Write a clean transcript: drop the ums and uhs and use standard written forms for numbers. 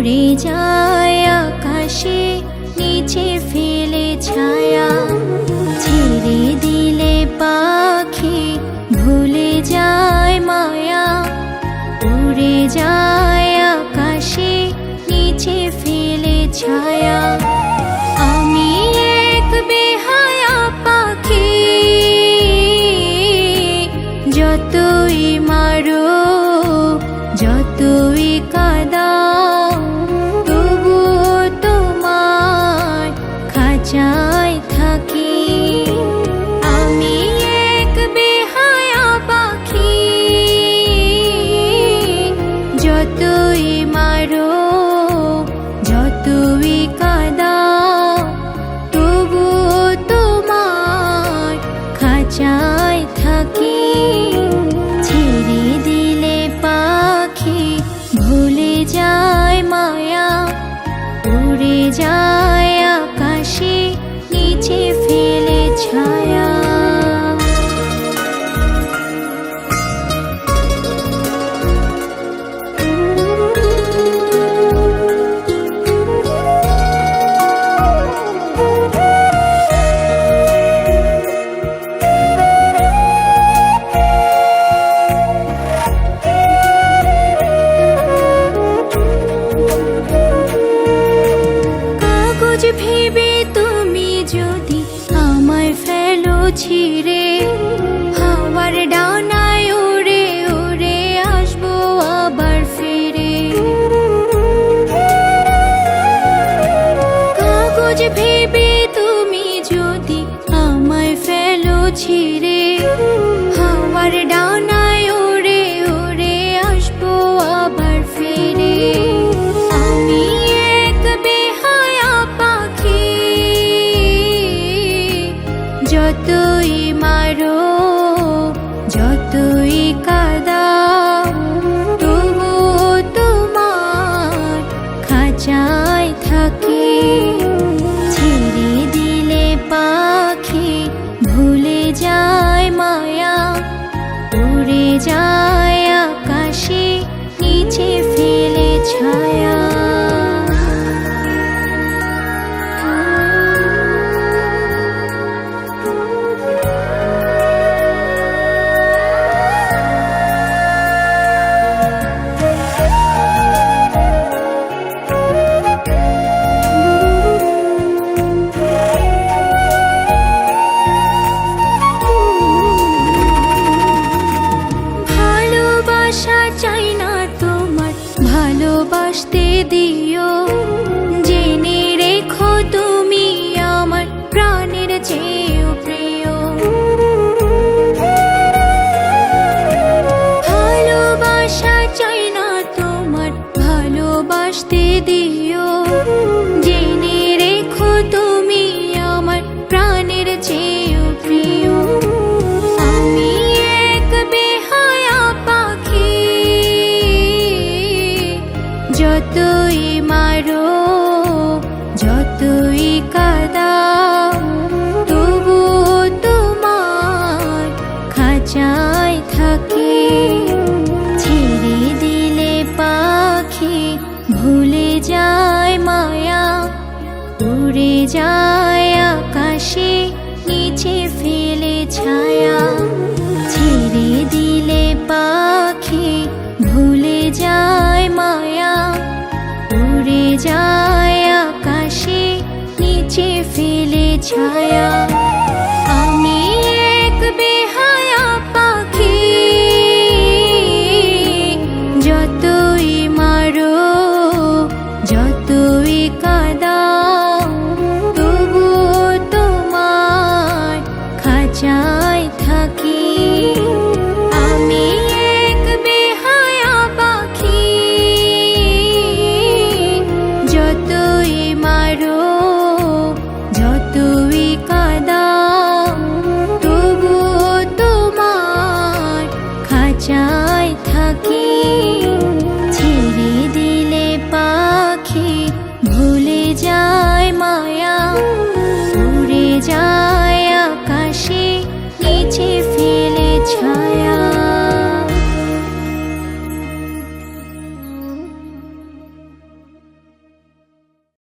উড়ে যায় আকাশে নিচে ফেলে ছায়া। ছেড়ে দিলে পাখি ভুলে যায় মায়া। উড়ে যায় আকাশে নিচে ফেলে ছায়া। আমি এক বেহায়া পাখি, যতই মারো যতই কাঁদাও, তবুও তোমার খাঁচায় থাকি। আমি এক বেহায়া পাখি, যতই মারো যতই কাঁদাও, তবুও তোমার খাঁচায় থাকি। ছেড়ে দিলে পাখি ভুলে যায় মায়া। উড়ে যায় আকাশে নিচে ফেলে ছায়া। ভেবে তুমি যদি আমায় ফেলো ছিঁড়ে, হাওয়ার ডানায় উড়ে উড়ে আসবো আবার ফিরে। কাগজ ভেবে তুমি যদি আমায় ফেলো ছিঁড়ে, হাওয়ার ডানায় উড়ে উড়ে আসবো আবার ফিরে। আমি এক বেহায়া পাখি, যতই মারো যতই কাঁদাও, তবুও তোমার খাঁচায় থাকি। ছেড়ে দিলে পাখি ভুলে যায় মায়া। উড়ে যায় আকাশে নিচে ফেলে ছায়া। চাই না তোমার ভালোবাসতে দিও, জেনে রেখো তুমি আমার প্রাণের চেয়েও প্রিয়। ভালোবাসা চাই না তোমার ভালোবাসতে দিও, জেনে রেখো তুমি আমার প্রাণের চেয়েও প্রিয়। আমি এক বেহায়া পাখি, যতই মারো যতই কাঁদাও, তবুও তোমার খাঁচায় থাকি। ছেড়ে দিলে পাখি ভুলে যায় মায়া। উড়ে যায় আকাশে নিচে ফেলে ছায়া। ছেড়ে দিলে পাখি ভুলে যায় মায়া। উড়ে যায় আকাশে নিচে ফেলে ছায়া। আমি এক বেহায়া পাখি, যতই মারো যতই কাঁদাও, তবুও তোমার খাঁচায় থাকি। আমি এক বেহায়া পাখি, যতই মারো যতই কাঁদাও, তবুও তোমার খাঁচায় থাকি। ছেড়ে দিলে পাখি ভুলে যায় মায়া। উড়ে যায় আকাশে নিচে ফেলে ছায়া।